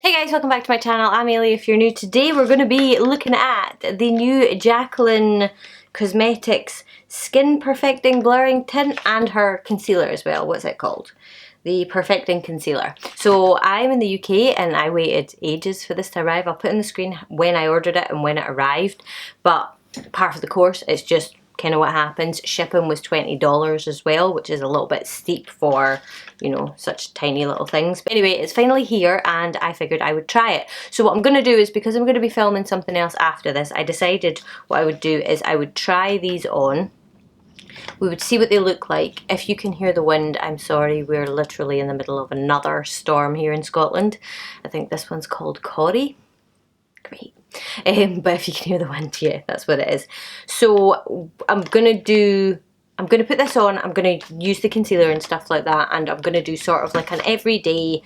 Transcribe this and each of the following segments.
Hey guys, welcome back to my channel. I'm Ailey if you're new. Today we're going to be looking at the new Jaclyn Cosmetics Skin Perfecting Blurring Tint and her concealer as well. What's it called? The Perfecting Concealer. So I'm in the UK and I waited ages for this to arrive. I'll put in the screen when I ordered it and when it arrived, but part of the course, it's just kind of what happens. Shipping was $20 as well, which is a little bit steep for, you know, such tiny little things. But anyway, it's finally here and I figured I would try it. So what I'm going to do is, because I'm going to be filming something else after this, I decided what I would do is I would try these on. We would see what they look like. If you can hear the wind, I'm sorry, we're literally in the middle of another storm here in Scotland. I think this one's called Corrie. Great. But if you can hear the wind, yeah, that's what it is. So I'm gonna put this on, I'm gonna use the concealer and stuff like that, and I'm gonna do sort of like an everyday,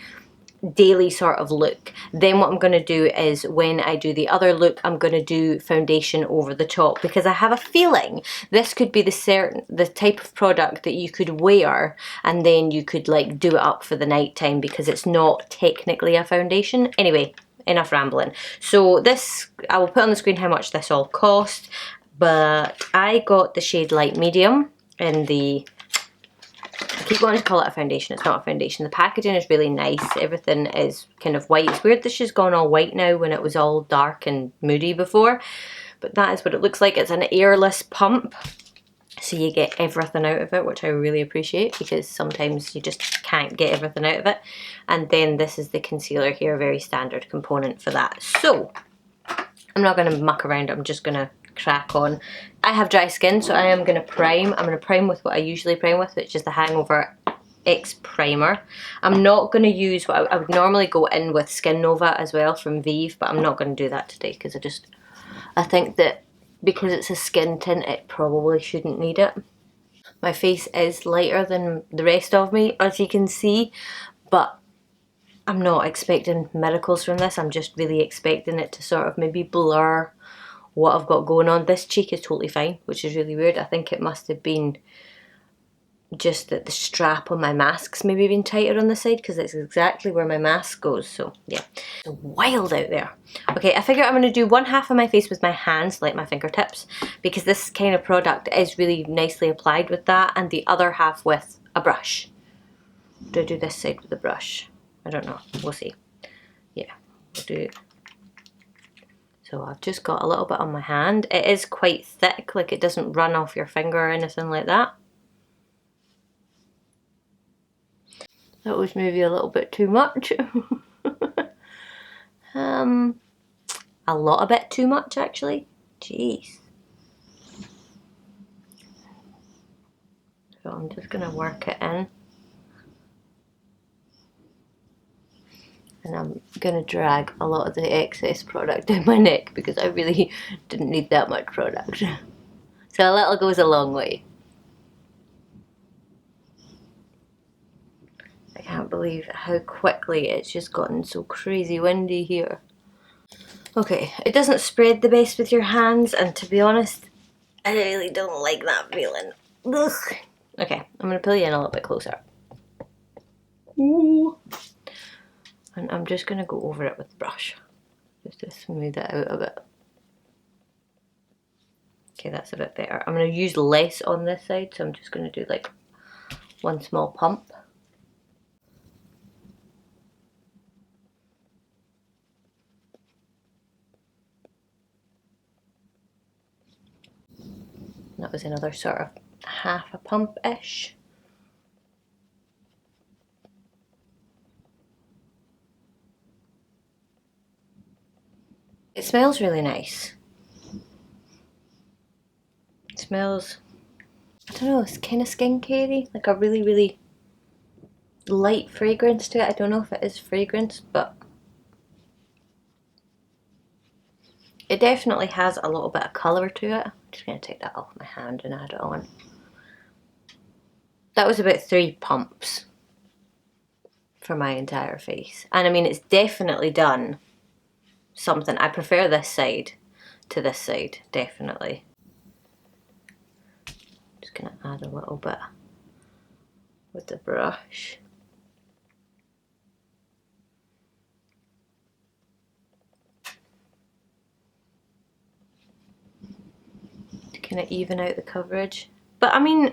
daily sort of look. Then what I'm gonna do is, when I do the other look, I'm gonna do foundation over the top, because I have a feeling this could be the type of product that you could wear and then you could like do it up for the night time, because it's not technically a foundation. Anyway, enough rambling. So this, I will put on the screen how much this all cost, but I got the shade Light Medium in the, I keep wanting to call it a foundation, it's not a foundation. The packaging is really nice, everything is kind of white. It's weird that she's gone all white now when it was all dark and moody before, but that is what it looks like. It's an airless pump, so you get everything out of it, which I really appreciate, because sometimes you just can't get everything out of it. And then this is the concealer here, very standard component for that. So I'm not going to muck around, I'm just going to crack on. I have dry skin, so I am going to prime. I'm going to prime with what I usually prime with, which is the Hangover X Primer. I'm not going to use what I would normally go in with Skin Nova as well from Vive, but I'm not going to do that today, because I think that because it's a skin tint, it probably shouldn't need it. My face is lighter than the rest of me, as you can see, but I'm not expecting miracles from this. I'm just really expecting it to sort of maybe blur what I've got going on. This cheek is totally fine, which is really weird. I think it must have been just that the strap on my mask's maybe been tighter on the side, because it's exactly where my mask goes. So yeah, it's wild out there. Okay, I figure I'm going to do one half of my face with my hands, like my fingertips, because this kind of product is really nicely applied with that, and the other half with a brush. Do I do this side with a brush? I don't know, we'll see. Yeah, we'll do. So I've just got a little bit on my hand. It is quite thick, like it doesn't run off your finger or anything like that. That was maybe a little bit too much. A lot, a bit too much actually. Jeez. So I'm just gonna work it in. And I'm gonna drag a lot of the excess product down my neck, because I really didn't need that much product. So a little goes a long way. I can't believe how quickly it's just gotten so crazy windy here. Okay, it doesn't spread the best with your hands, and to be honest, I really don't like that feeling. Ugh. Okay, I'm gonna pull you in a little bit closer. Ooh. And I'm just gonna go over it with the brush, just to smooth it out a bit. Okay, that's a bit better. I'm gonna use less on this side, so I'm just gonna do like one small pump. That was another sort of half a pump-ish. It smells really nice. It smells, I don't know, it's kind of skincare-y, like a really, really light fragrance to it. I don't know if it is fragrance, but it definitely has a little bit of colour to it. I'm just going to take that off my hand and add it on. That was about 3 pumps for my entire face. And I mean, it's definitely done something. I prefer this side to this side, definitely. Just going to add a little bit with the brush. kind of even out the coverage. But I mean,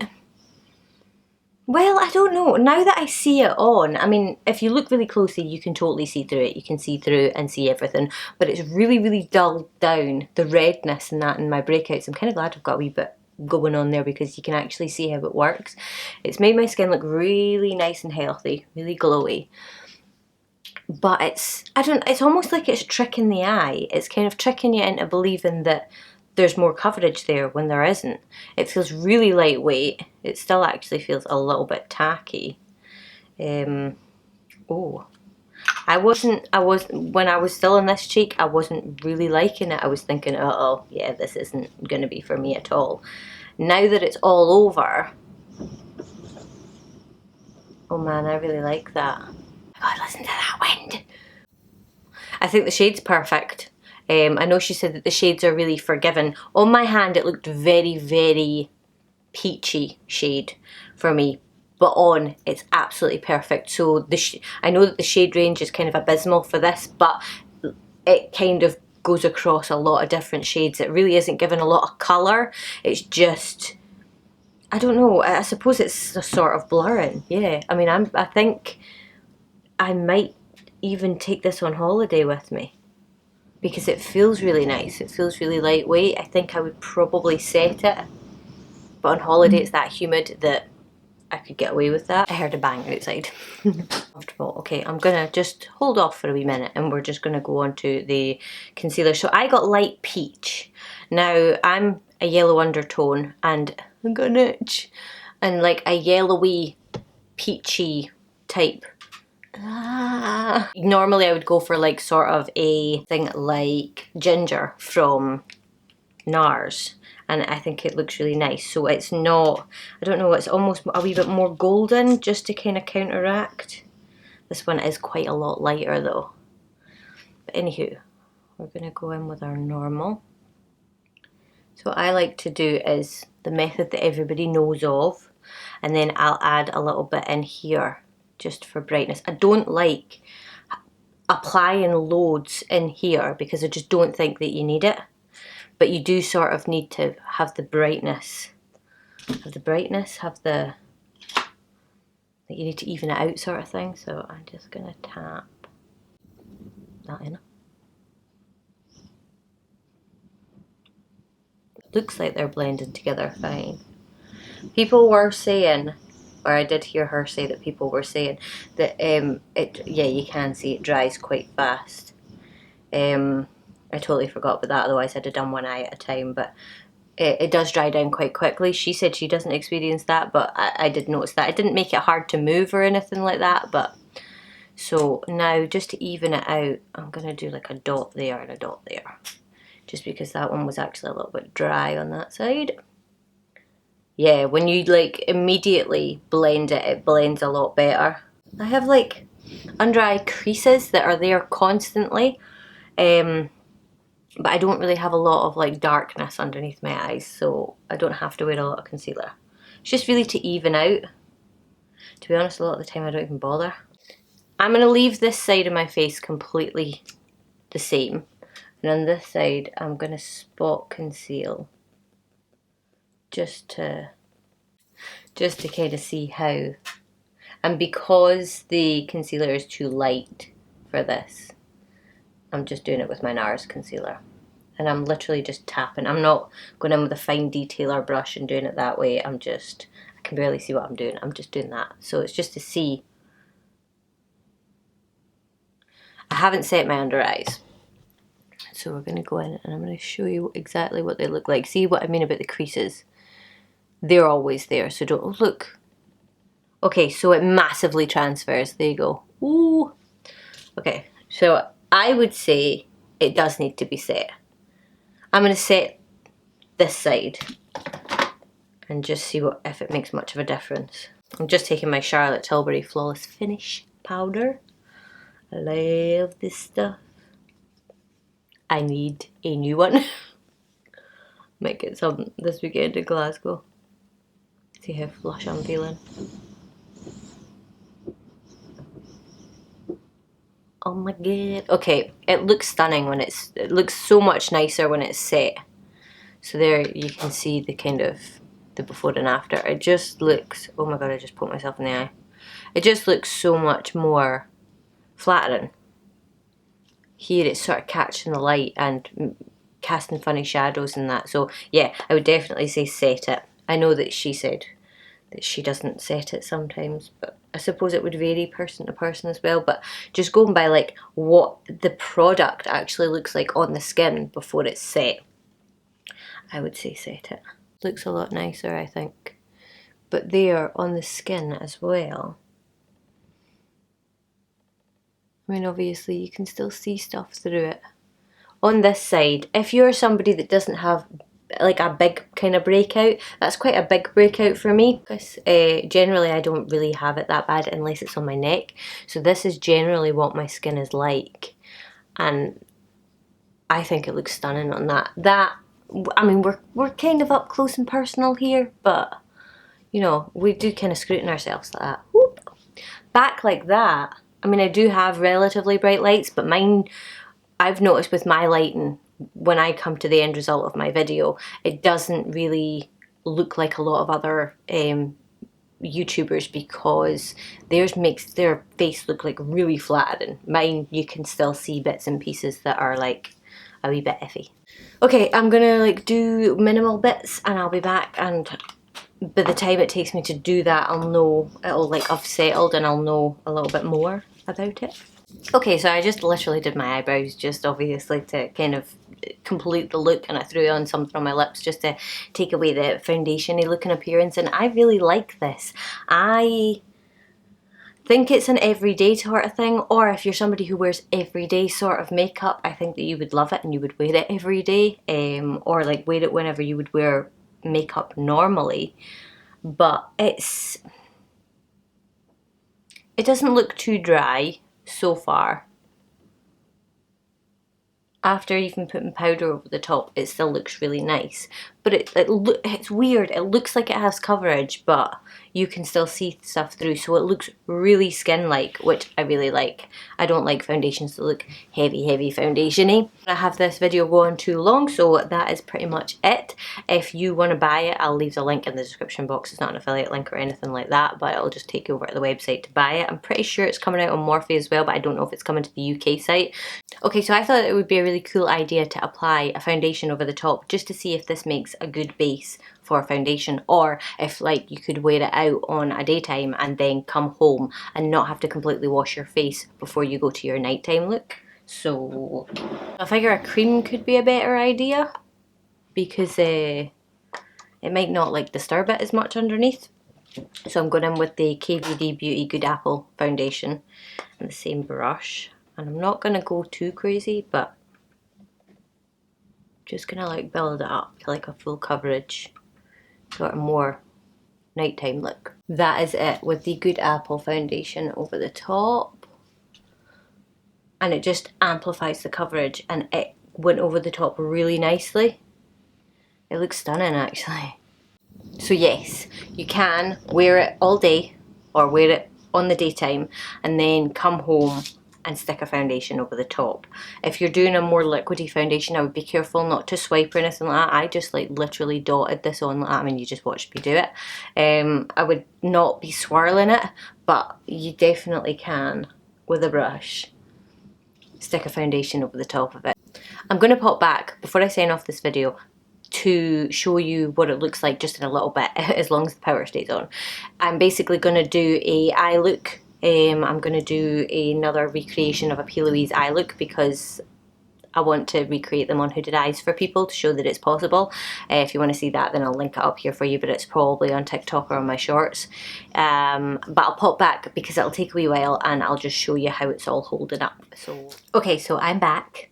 well, I don't know. Now that I see it on, I mean, if you look really closely, you can totally see through it. You can see through and see everything. But it's really, really dulled down the redness and that in my breakouts. I'm kind of glad I've got a wee bit going on there because you can actually see how it works. It's made my skin look really nice and healthy, really glowy. But it's almost like it's tricking the eye. It's kind of tricking you into believing that there's more coverage there when there isn't. It feels really lightweight. It still actually feels a little bit tacky. Oh, when I was still in this cheek, I wasn't really liking it. I was thinking, oh, yeah, this isn't going to be for me at all. Now that it's all over, oh man, I really like that. Oh my God, listen to that wind. I think the shade's perfect. I know she said that the shades are really forgiving. On my hand, it looked very, very peachy shade for me. But on, it's absolutely perfect. So I know that the shade range is kind of abysmal for this, but it kind of goes across a lot of different shades. It really isn't given a lot of colour. It's just, I don't know, I suppose it's a sort of blurring. Yeah, I mean, I think I might even take this on holiday with me, because it feels really nice. It feels really lightweight. I think I would probably set it, but on holiday it's that humid that I could get away with that. I heard a bang outside. Comfortable. Okay, I'm gonna just hold off for a wee minute and we're just gonna go on to the concealer. So I got light peach. Now I'm a yellow undertone and I'm gonna itch, and like a yellowy peachy type. Normally I would go for like sort of a thing like ginger from NARS, and I think it looks really nice. So it's not, I don't know, it's almost a wee bit more golden just to kind of counteract. This one is quite a lot lighter though. But anywho, we're gonna go in with our normal. So what I like to do is the method that everybody knows of, and then I'll add a little bit in here just for brightness. I don't like applying loads in here because I just don't think that you need it. But you do sort of need to have the brightness. That you need to even it out sort of thing. So I'm just gonna tap that in. Looks like they're blending together fine. People were saying, or I did hear her say that people were saying that yeah, you can see it dries quite fast. I totally forgot about that, otherwise I'd have done one eye at a time, but it does dry down quite quickly. She said she doesn't experience that, but I did notice that. It didn't make it hard to move or anything like that, but so now just to even it out, I'm gonna do like a dot there and a dot there, just because that one was actually a little bit dry on that side. Yeah, when you like immediately blend it, it blends a lot better. I have like under eye creases that are there constantly, but I don't really have a lot of like darkness underneath my eyes, so I don't have to wear a lot of concealer. It's just really to even out. To be honest, a lot of the time I don't even bother. I'm going to leave this side of my face completely the same, and on this side I'm going to spot conceal just to kind of see how. And because the concealer is too light for this, I'm just doing it with my NARS concealer. And I'm literally just tapping. I'm not going in with a fine detailer brush and doing it that way. I can barely see what I'm doing. I'm just doing that. So it's just to see. I haven't set my under eyes. So we're going to go in and I'm going to show you exactly what they look like. See what I mean about the creases? They're always there, so don't, oh, look. Okay, so it massively transfers. There you go. Ooh. Okay, so I would say it does need to be set. I'm going to set this side and just see if it makes much of a difference. I'm just taking my Charlotte Tilbury Flawless Finish powder. I love this stuff. I need a new one. Might get some this weekend in Glasgow. See how flush I'm feeling. Oh my god. Okay, it looks stunning when it looks so much nicer when it's set. So there you can see the kind of the before and after. It just looks, oh my god, I just poked myself in the eye. It just looks so much more flattering. Here it's sort of catching the light and casting funny shadows and that. So yeah, I would definitely say set it. I know that she said that she doesn't set it sometimes, but I suppose it would vary person to person as well. But just going by like what the product actually looks like on the skin before it's set, I would say set it. Looks a lot nicer, I think. But there on the skin as well, I mean, obviously you can still see stuff through it. On this side, if you're somebody that doesn't have like a big kind of breakout, that's quite a big breakout for me, because generally I don't really have it that bad unless it's on my neck. So this is generally what my skin is like, and I think it looks stunning on that. I mean, we're kind of up close and personal here, but you know, we do kind of scrutinize ourselves like that. Whoop. Back like that, I mean, I do have relatively bright lights, but mine, I've noticed with my lighting, when I come to the end result of my video, it doesn't really look like a lot of other YouTubers, because theirs makes their face look like really flattering. Mine, you can still see bits and pieces that are like a wee bit iffy. Okay, I'm gonna like do minimal bits and I'll be back, and by the time it takes me to do that, I'll know, it'll like have settled and I'll know a little bit more about it. Okay, so I just literally did my eyebrows, just obviously to kind of complete the look, and I threw on something on my lips just to take away the foundation-y looking appearance, and I really like this. I think it's an everyday sort of thing, or if you're somebody who wears everyday sort of makeup, I think that you would love it and you would wear it every day, or like wear it whenever you would wear makeup normally. But it doesn't look too dry so far. After even putting powder over the top, it still looks really nice. But it's weird. It looks like it has coverage, but you can still see stuff through. So it looks really skin-like, which I really like. I don't like foundations that look heavy foundation-y. I have this video going too long, so that is pretty much it. If you want to buy it, I'll leave the link in the description box. It's not an affiliate link or anything like that, but it'll just take you over to the website to buy it. I'm pretty sure it's coming out on Morphe as well, but I don't know if it's coming to the UK site. Okay, so I thought it would be a really cool idea to apply a foundation over the top, just to see if this makes a good base for a foundation, or if like you could wear it out on a daytime and then come home and not have to completely wash your face before you go to your nighttime look. So I figure a cream could be a better idea, because it might not like disturb it as much underneath. So I'm going in with the KVD Beauty Good Apple foundation and the same brush, and I'm not going to go too crazy, but just gonna like build it up to like a full coverage, sort of more nighttime look. That is it with the Good Apple foundation over the top, and it just amplifies the coverage, and it went over the top really nicely. It looks stunning actually. So yes, you can wear it all day or wear it on the daytime and then come home and stick a foundation over the top. If you're doing a more liquidy foundation, I would be careful not to swipe or anything like that. I just like literally dotted this on like that. I mean, you just watched me do it. I would not be swirling it, but you definitely can, with a brush, stick a foundation over the top of it. I'm going to pop back before I sign off this video to show you what it looks like just in a little bit, as long as the power stays on. I'm basically going to do a eye look. I'm going to do another recreation of a P. Louise eye look, because I want to recreate them on hooded eyes for people to show that it's possible. If you want to see that, then I'll link it up here for you, but it's probably on TikTok or on my shorts. But I'll pop back because it'll take a wee while, and I'll just show you how it's all holding up. So okay, so I'm back.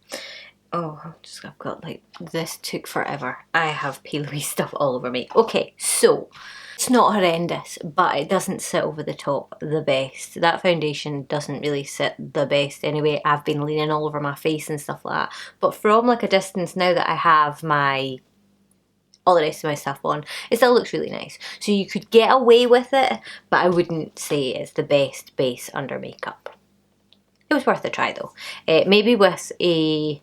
Oh, I've got like, this took forever. I have P. Louise stuff all over me. Okay, so it's not horrendous, but it doesn't sit over the top the best. That foundation doesn't really sit the best anyway. I've been leaning all over my face and stuff like that. But from like a distance, now that I have all the rest of my stuff on, it still looks really nice. So you could get away with it, but I wouldn't say it's the best base under makeup. It was worth a try though. Maybe with a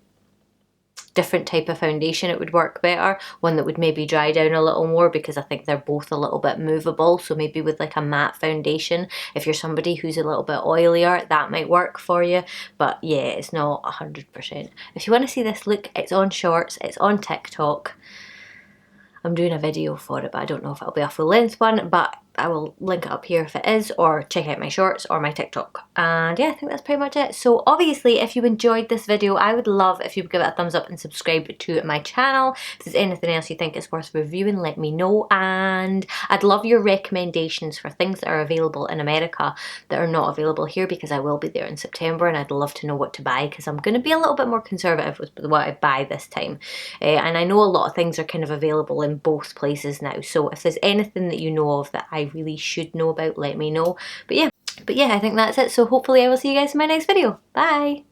different type of foundation it would work better, one that would maybe dry down a little more, because I think they're both a little bit movable. So maybe with like a matte foundation, if you're somebody who's a little bit oilier, that might work for you. But yeah, it's not 100%. If you want to see this look, it's on Shorts, it's on TikTok. I'm doing a video for it, but I don't know if it'll be a full length one, but I will link it up here if it is, or check out my Shorts or my TikTok. And yeah, I think that's pretty much it. So obviously, if you enjoyed this video, I would love if you would give it a thumbs up and subscribe to my channel. If there's anything else you think is worth reviewing, let me know. And I'd love your recommendations for things that are available in America that are not available here, because I will be there in September and I'd love to know what to buy, because I'm going to be a little bit more conservative with what I buy this time. And I know a lot of things are kind of available in both places now. So if there's anything that you know of that I really should know about, let me know. But yeah, I think that's it. So hopefully I will see you guys in my next video. Bye!